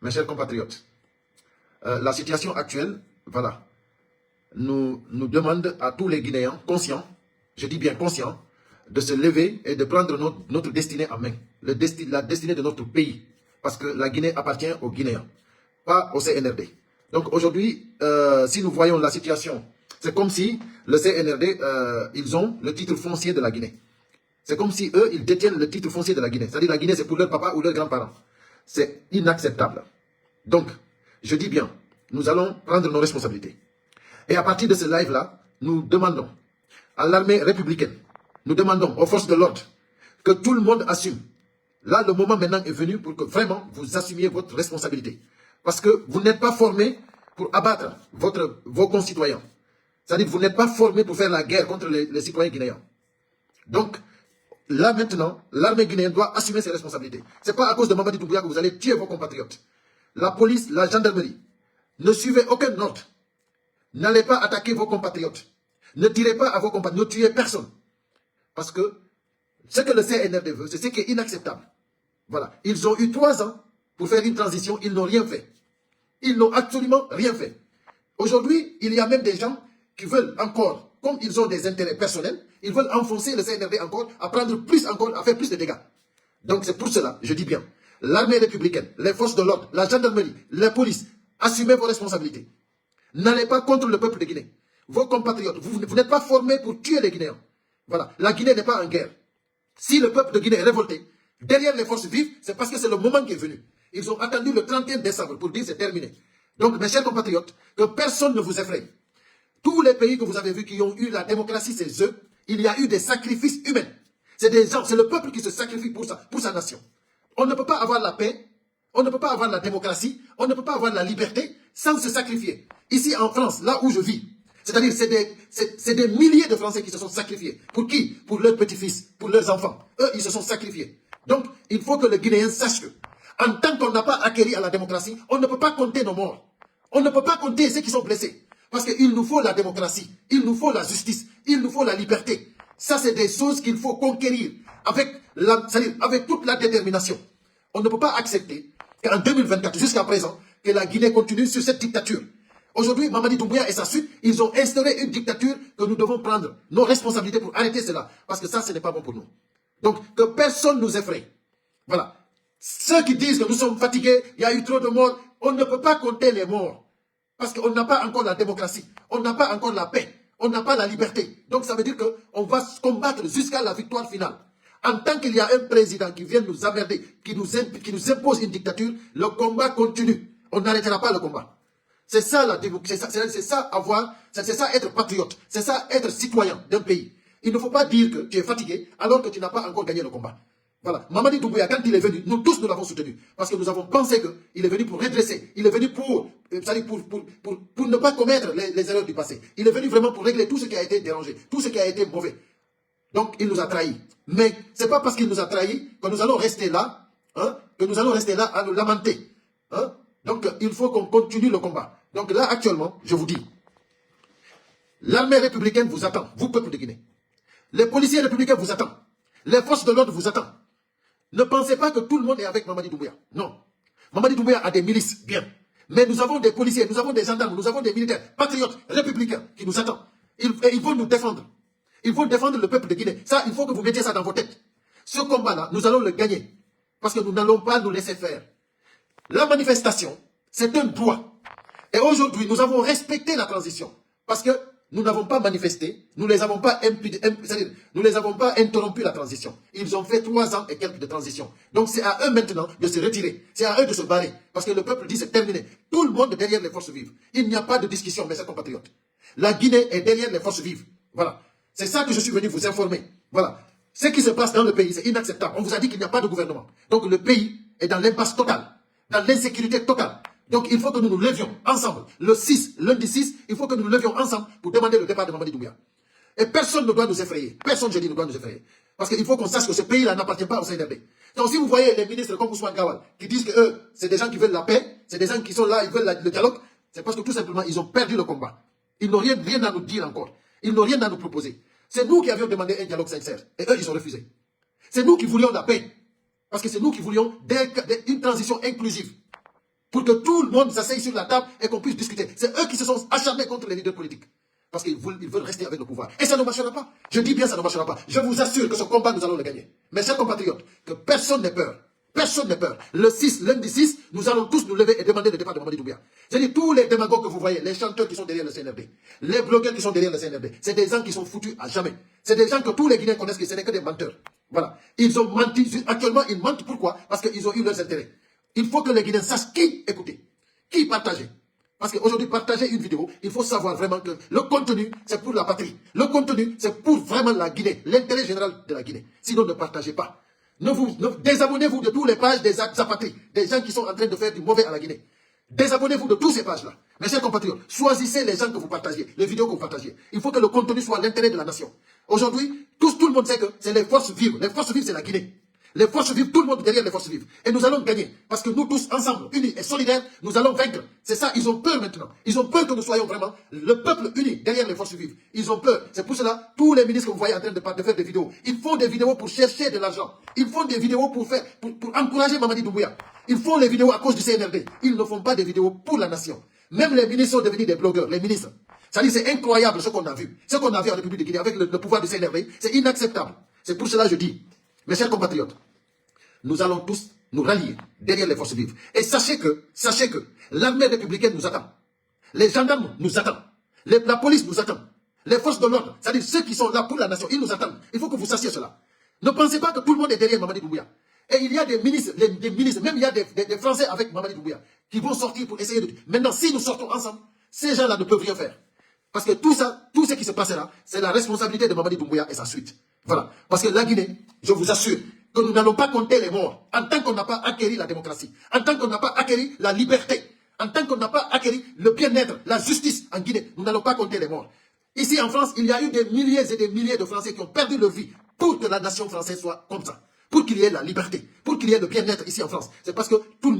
Mes chers compatriotes, la situation actuelle, voilà, nous demande à tous les Guinéens conscients, je dis bien conscients, de se lever et de prendre notre destinée en main, la destinée de notre pays, parce que la Guinée appartient aux Guinéens, pas au CNRD. Donc aujourd'hui, si nous voyons la situation, c'est comme si le CNRD, ils ont le titre foncier de la Guinée. C'est comme si eux, ils détiennent le titre foncier de la Guinée. C'est-à-dire la Guinée, c'est pour leur papa ou leurs grands-parents. C'est inacceptable. Donc, je dis bien, nous allons prendre nos responsabilités. Et à partir de ce live-là, nous demandons à l'armée républicaine, nous demandons aux forces de l'ordre que tout le monde assume. Là, le moment maintenant est venu pour que vraiment vous assumiez votre responsabilité. Parce que vous n'êtes pas formés pour abattre vos concitoyens. C'est-à-dire que vous n'êtes pas formés pour faire la guerre contre les citoyens guinéens. Donc, là maintenant, l'armée guinéenne doit assumer ses responsabilités. Ce n'est pas à cause de Mamadi Doumbouya que vous allez tuer vos compatriotes. La police, la gendarmerie, ne suivez aucun ordre. N'allez pas attaquer vos compatriotes. Ne tirez pas à vos compatriotes, ne tuez personne. Parce que ce que le CNRD veut, c'est ce qui est inacceptable. Voilà. Ils ont eu 3 ans pour faire une transition, ils n'ont rien fait. Ils n'ont absolument rien fait. Aujourd'hui, il y a même des gens qui veulent encore, comme ils ont des intérêts personnels, ils veulent enfoncer le CNRD encore, à prendre plus encore, à faire plus de dégâts. Donc c'est pour cela, je dis bien, l'armée républicaine, les forces de l'ordre, la gendarmerie, la police, assumez vos responsabilités. N'allez pas contre le peuple de Guinée. Vos compatriotes, vous n'êtes pas formés pour tuer les Guinéens. Voilà, la Guinée n'est pas en guerre. Si le peuple de Guinée est révolté, derrière les forces vives, c'est parce que c'est le moment qui est venu. Ils ont attendu le 31 décembre pour dire c'est terminé. Donc mes chers compatriotes, que personne ne vous effraie. Tous les pays que vous avez vus qui ont eu la démocratie, c'est eux. Il y a eu des sacrifices humains. C'est des gens, c'est le peuple qui se sacrifie pour sa nation. On ne peut pas avoir la paix, on ne peut pas avoir la démocratie, on ne peut pas avoir la liberté sans se sacrifier. Ici en France, là où je vis, c'est-à-dire c'est des milliers de Français qui se sont sacrifiés. Pour qui? Pour leurs petits-fils, pour leurs enfants. Eux, ils se sont sacrifiés. Donc, il faut que le Guinéen sache que, en tant qu'on n'a pas acquéri à la démocratie, on ne peut pas compter nos morts. On ne peut pas compter ceux qui sont blessés. Parce qu'il nous faut la démocratie, il nous faut la justice, il nous faut la liberté. Ça, c'est des choses qu'il faut conquérir avec toute la détermination. On ne peut pas accepter qu'en 2024, jusqu'à présent, que la Guinée continue sur cette dictature. Aujourd'hui, Mamadi Doumbouya et sa suite, ils ont instauré une dictature que nous devons prendre nos responsabilités pour arrêter cela. Parce que ça, ce n'est pas bon pour nous. Donc, que personne nous effraie. Voilà. Ceux qui disent que nous sommes fatigués, il y a eu trop de morts, on ne peut pas compter les morts. Parce qu'on n'a pas encore la démocratie, on n'a pas encore la paix, on n'a pas la liberté. Donc ça veut dire qu'on va se combattre jusqu'à la victoire finale. En tant qu'il y a un président qui vient nous emmerder, qui nous impose une dictature, le combat continue. On n'arrêtera pas le combat. C'est ça la démocratie, c'est ça être patriote, c'est ça être citoyen d'un pays. Il ne faut pas dire que tu es fatigué alors que tu n'as pas encore gagné le combat. Voilà. Mamadi Doumbouya, quand il est venu, nous tous nous l'avons soutenu. Parce que nous avons pensé qu'il est venu pour redresser. Il est venu pour ne pas commettre les erreurs du passé. Il est venu vraiment pour régler tout ce qui a été dérangé, tout ce qui a été mauvais. Donc, il nous a trahis. Mais ce n'est pas parce qu'il nous a trahis que nous allons rester là, hein, à nous lamenter. Hein. Donc, il faut qu'on continue le combat. Donc là, actuellement, je vous dis, l'armée républicaine vous attend, vous, peuple de Guinée. Les policiers républicains vous attendent. Les forces de l'ordre vous attendent. Ne pensez pas que tout le monde est avec Mamadi Doumbouya. Non. Mamadi Doumbouya a des milices, bien. Mais nous avons des policiers, nous avons des gendarmes, nous avons des militaires, patriotes, républicains qui nous attendent. Ils vont nous défendre. Ils vont défendre le peuple de Guinée. Ça, il faut que vous mettiez ça dans vos têtes. Ce combat-là, nous allons le gagner. Parce que nous n'allons pas nous laisser faire. La manifestation, c'est un droit. Et aujourd'hui, nous avons respecté la transition. Parce que nous n'avons pas manifesté, nous ne les avons pas interrompu la transition. Ils ont fait 3 ans et quelques de transition. Donc c'est à eux maintenant de se retirer. C'est à eux de se barrer. Parce que le peuple dit c'est terminé. Tout le monde est derrière les forces vives. Il n'y a pas de discussion, mes chers compatriotes. La Guinée est derrière les forces vives. Voilà. C'est ça que je suis venu vous informer. Voilà. Ce qui se passe dans le pays, c'est inacceptable. On vous a dit qu'il n'y a pas de gouvernement. Donc le pays est dans l'impasse totale, dans l'insécurité totale. Donc il faut que nous nous levions ensemble. Le 6, lundi 6, il faut que nous nous levions ensemble pour demander le départ de Mamadi Doumbouya. Et personne ne doit nous effrayer. Personne, je dis, ne doit nous effrayer. Parce qu'il faut qu'on sache que ce pays-là n'appartient pas au CNRD. Donc si vous voyez les ministres comme Ousmane Gawal qui disent que eux, c'est des gens qui veulent la paix, c'est des gens qui sont là, ils veulent le dialogue, c'est parce que tout simplement, ils ont perdu le combat. Ils n'ont rien à nous dire encore. Ils n'ont rien à nous proposer. C'est nous qui avions demandé un dialogue sincère. Et eux, ils ont refusé. C'est nous qui voulions la paix. Parce que c'est nous qui voulions une transition inclusive. pour que tout le monde s'asseye sur la table et qu'on puisse discuter. C'est eux qui se sont acharnés contre les leaders politiques. Parce qu'ils veulent rester avec le pouvoir. Et ça ne marchera pas. Je dis bien, ça ne marchera pas. Je vous assure que ce combat, nous allons le gagner. Mes chers compatriotes, que personne n'ait peur. Personne n'ait peur. Le 6, lundi 6, nous allons tous nous lever et demander le départ de Mamadi Doumbouya. C'est-à-dire tous les démagogues que vous voyez, les chanteurs qui sont derrière le CNRD, les blogueurs qui sont derrière le CNRD, c'est des gens qui sont foutus à jamais. C'est des gens que tous les Guinéens connaissent que ce n'est que des menteurs. Voilà. Ils ont menti. Actuellement, ils mentent. Pourquoi? Parce qu'ils ont eu leurs intérêts. Il faut que les Guinéens sachent qui écouter, qui partager. Parce qu'aujourd'hui, partager une vidéo, il faut savoir vraiment que le contenu, c'est pour la patrie. Le contenu, c'est pour vraiment la Guinée, l'intérêt général de la Guinée. Sinon, ne partagez pas. Désabonnez-vous de toutes les pages des apatries, des gens qui sont en train de faire du mauvais à la Guinée. Désabonnez-vous de toutes ces pages-là. Mes chers compatriotes, choisissez les gens que vous partagez, les vidéos que vous partagez. Il faut que le contenu soit l'intérêt de la nation. Aujourd'hui, tout le monde sait que c'est les forces vives. Les forces vives, c'est la Guinée. Les forces vives, tout le monde derrière les forces vives. Et nous allons gagner. Parce que nous tous, ensemble, unis et solidaires, nous allons vaincre. C'est ça, ils ont peur maintenant. Ils ont peur que nous soyons vraiment le peuple uni derrière les forces vives. Ils ont peur. C'est pour cela, tous les ministres que vous voyez en train de faire des vidéos, ils font des vidéos pour chercher de l'argent. Ils font des vidéos pour encourager Mamadi Doumbouya. Ils font les vidéos à cause du CNRD. Ils ne font pas des vidéos pour la nation. Même les ministres sont devenus des blogueurs, les ministres. C'est-à-dire, c'est incroyable ce qu'on a vu. Ce qu'on a vu en République de Guinée avec le pouvoir du CNRD, c'est inacceptable. C'est pour cela que je dis, mes chers compatriotes, nous allons tous nous rallier derrière les forces vives. Et sachez que l'armée républicaine nous attend. Les gendarmes nous attendent. La police nous attend. Les forces de l'ordre, c'est-à-dire ceux qui sont là pour la nation, ils nous attendent. Il faut que vous sachiez cela. Ne pensez pas que tout le monde est derrière Mamadi Doumbouya. Et il y a des ministres, même il y a des Français avec Mamadi Doumbouya qui vont sortir pour essayer de... Maintenant, si nous sortons ensemble, ces gens-là ne peuvent rien faire. Parce que tout ce qui se passera, c'est la responsabilité de Mamadi Doumbouya et sa suite. Voilà. Parce que la Guinée, je vous assure, que nous n'allons pas compter les morts en tant qu'on n'a pas acquéri la démocratie, en tant qu'on n'a pas acquéri la liberté, en tant qu'on n'a pas acquéri le bien-être, la justice en Guinée. Nous n'allons pas compter les morts. Ici en France, il y a eu des milliers et des milliers de Français qui ont perdu leur vie pour que la nation française soit comme ça. Pour qu'il y ait la liberté, pour qu'il y ait le bien-être ici en France. C'est parce que tout le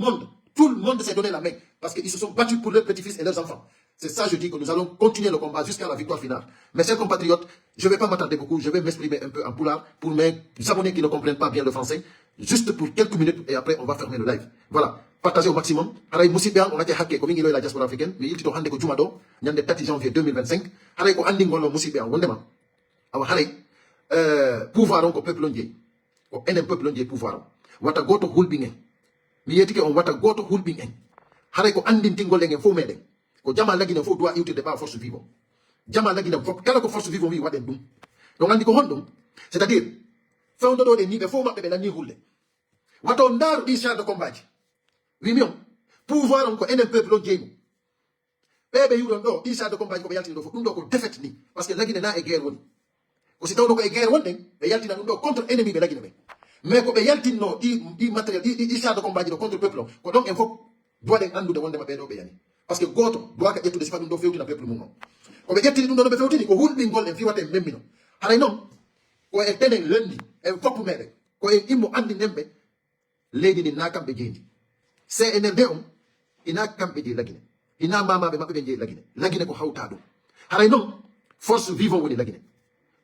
monde s'est donné la main. Parce qu'ils se sont battus pour leurs petits-fils et leurs enfants. C'est ça, je dis que nous allons continuer le combat jusqu'à la victoire finale. Mes chers compatriotes, je ne vais pas m'attarder beaucoup, je vais m'exprimer un peu en poulard pour mes abonnés qui ne comprennent pas bien le français, juste pour quelques minutes et après on va fermer le live. Voilà, partagez au maximum. Haray Moussibéan, on a été hacké comme il la diaspora africaine, mais il dit que Jumado, il y a le 4 janvier 2025. Haray ko andi ngolo Moussibéan, wondema. Awa haray, pouvoir au peuple ndié, au un peuple ndié pouvoir. Wata goto hulbingen. Mi yeti ke on wata goto hulbingen. Haray ko andi tingolenge fo meden. Ko jama lagina fo doit uti de pas force vive. Jama lagina fo kala ko force vive wi waden dum. Donc andi ko hondum, c'est-à-dire fawndo do de ni be fo mabbe be la ni hulle. Wato ndar di char de combat. Wi mion pouvoir on ko enen peuple on jeymu. Bebe yuron do di char de combat ko be yalti do fo dum do ko défaite ni parce que lagina na e guerre woni. Ko si tawdo ko e guerre wonden be yalti na dum do contre ennemi be lagina be. Mais ko be yalti no di matériel di char de combat do contre peuple ko donc en faut doit den andu de wonde mabbe do be yani. Parce que goto doit ka ƴettude sifa ɗum ɗo fewtina peuple mum on koɓe ƴettini ɗum ɗo no ɓe fewtini ko hulɓingol en fiwate memmino haray noon ko en tenen lendi en foppu meɗen ko en immo andinen ɓe leydi ndi na kamɓe jeydi CNRD on ina kamɓe jeyi lagine ina mamaɓe maɓɓe ɓe jeyi lagine ko hawta ɗum haray noon force vivant woni lagine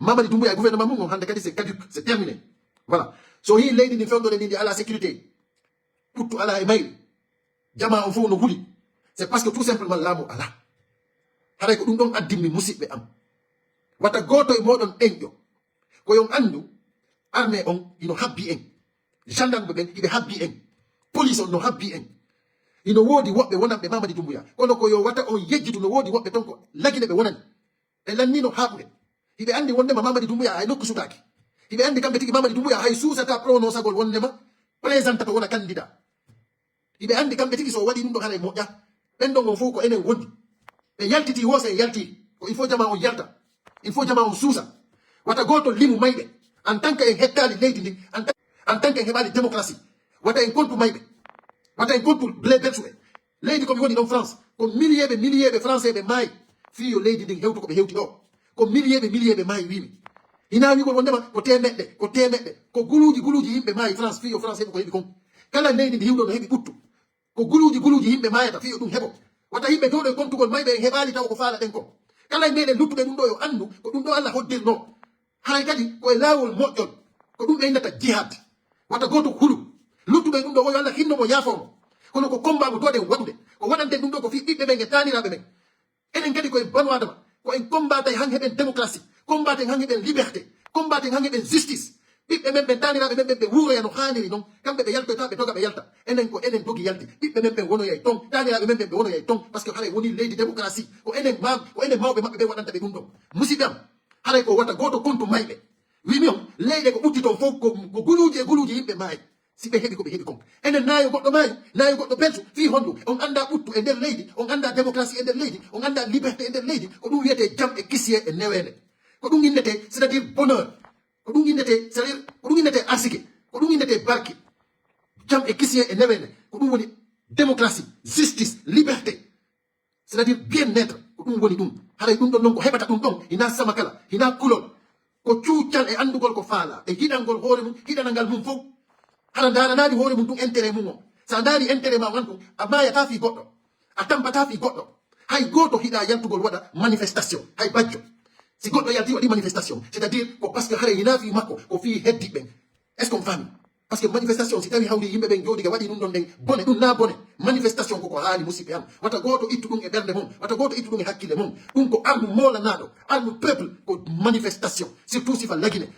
Mamadi Doumbouya e gouvernement mum on hande kadi c'est caduc c'est terminé voilà so yi leydi ndi fewdode ndi ndi ala sécurité ɓuttu ala e mayri jama on fof no huuli. C'est parce que tout simplement l'âme ala. Haray ko dum don addimi musibbe am. Wata goto e modon enjo. Ko yon andu armée on ino habbi en. Gendarme ben ibe habbi en. Police on no habbi en. Ino wodi wobbe wonambe Mamadi Doumbouya. Kono ko yo wata on yejjitu no wodi wobbe tonko lagine be wonan. E lannino habude. Ibe andi wondema Mamadi Doumbouya ay nokku sutaki. Ibe andi kambe tigi Mamadi Doumbouya hay susata prononcagol wondema présentato wona candidat. Ibe andi kambe tigi so wadi dum do haray moƴƴa. Endo mon fou ko enen wondi e yaltiti wose yalti ko il faut jama on yalta il faut jama on suusa wata goto limu maybe en tant que en hettali leydi ndi en tant que en heɓali démocratie wata en kontu maybe wata en kontu blé bersuɓe leydi komi woni ɗon France ko milliers français ɓe maayi fiyo leydi ndin hewtu koɓe hewti ɗo ko milliers ɓe maayi wimi ina wigol wondema ko temeɗɗe ko guluji yimɓe maayi France fiyo France heɓi ko heɓi kon kala leydi ndi hiwɗo no heɓi ɓuttu ko guluji yimɓe mayata fiyo ɗum heɓo wata yimɓe jooɗo e kontugol mayɓe en heɓali taw ko faala ɗen ko kala e meɗen luttuɓe ɗum ɗo yo andu ko ɗum ɗo Allah hoddirno haray kadi koye laawol moƴƴol ko ɗum ɓe innata jihad wata goto hulu luttuɓe ɗum ɗo o yo Allah hinnomo yaafomo kono ko combat mo doden wadude ko wadante dum do ko fi bibbe be tanirabe men enen kadi ko banu adama ko en combat ay hangen démocratie combat en hangen liberté combat en hangen justice bibbe men be tanirabe men be wuro ya no khaniri non kambe be yalto tabe toga be yalta enen ko enen dogi yalti bibbe men be wono yay ton tanirabe men be wono yay ton parce que xale woni lady démocratie ko enen mawbe mabbe be wadanta be dum do musibam xale ko wata goto kontu maybe wi mi on leyde ko butti ton fof ko guluji yimbe may si be hebi ko be hebi kon enen nayo goddo may nayo goddo peltu fi hondu on anda buttu e der leydi on anda démocratie e der leydi on anda liberté e der leydi ko dum wiete jam e kisie e newende ko dum innete c'est-à-dire bonheur ko dum innete c'est-à-dire ko dum innete arsike ko dum innete barki jam e kisie e newende ko dum woni démocratie justice liberté c'est-à-dire bien-être ko dum woni dum haray dum don non ko hebata dum don ina samakala ina kulol ko cuucal e andugol ko faala e hiɗangol hoore mum hiɗanangal mum fof hara daranani hoore mum ɗum intérêt mum o sa daari intérêt ma wantu a mayata fi goɗɗo a tampata fi goɗɗo hay goto hiɗa yaltugol waɗa manifestation hay bajjo si goɗɗo yalti waɗi manifestation c'est à dire ko parce que haray hina fi makko ko fi heddi ɓen est ce qu'on fami parce que manifestation si tawi hawri yimɓe ɓen jooɗi ga waɗi ɗum ɗon ɗen bone ɗum na bone manifestation koko haali musidɓe am wata goto ittu ɗum e ɓerde mum wata goto ittu ɗum e hakkille mum ɗum ko armu molanaɗo armu peuple ko manifestation surtout sifa lagine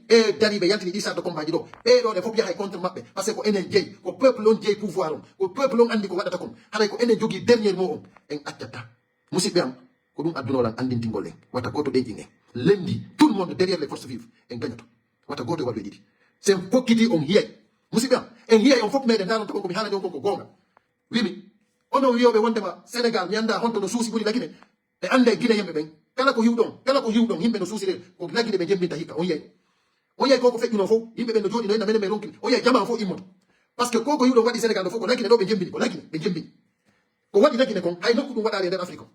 e dariɓe yaltini ɗi sarde combat ji ɗo ɓeɗo ɗe fof yahay contre maɓɓe par ce que ko enen jeeyi ko peuple on jeeyi pouvoir on ko peuple on andi ko waɗata kon haɗay ko enen jogui dernier mot on en accata musidɓe am ko ɗum addunolan andintingol en wata goto ɗeyɗin en lendi tout le monde derrière les forces vives en gañato wata goto e waɗoe ɗiɗi sen fokkiti on hiyay musidɓe am en hiyay on fof meɗen daronta kon komi haalade on kon ko gonga wimi onon wiyoɓe wondema sénégal mi anda honto no suusi ɓuri lagine e anda e guine yimɓe ɓen kala ko hiwɗon yimɓe no suusire ko lagine ɓe jembinta hikka on yiyay koko feƴƴuno fof yimɓe ɓen no jooɗi no henna menen ɓe ronkini on yiyay jama fof immoto par ce que koko hiwɗon waɗi sénégal ɗo fof ko lagine ɗo ɓe jembini ko lagine ɓe jembini ko waɗi lagine kon hay nokku ɗum waɗari e nder afrique o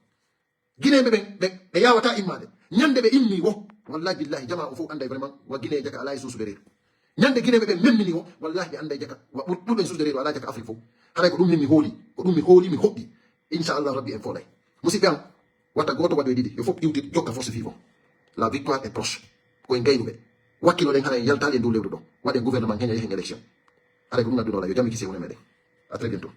guineɓe ɓen ɓe yawata immade ñande ɓe immi wo wallahi billahi jama o fof anday vraiment wa guine jaka ala e suusuɓe reedu ñande guineɓe ɓe memmini o wallahi ɓe anda jaka ɓurɗen suusde reedu ala jaka afrique fof haray ko ɗum min mi hooli mi hoɓɓi inchallah rabbi en folay musidɓe am wata goto waɗoe ɗiɗi yo fof iwtit jokka force vivant la victoire est proche koye gaynuɓe wakkiloɗen haray yaltali e dow lewru ɗo waɗen gouvernement heña yehen élection haray ko ɗum addunola yo jami kisi wone meɗen à très bientôt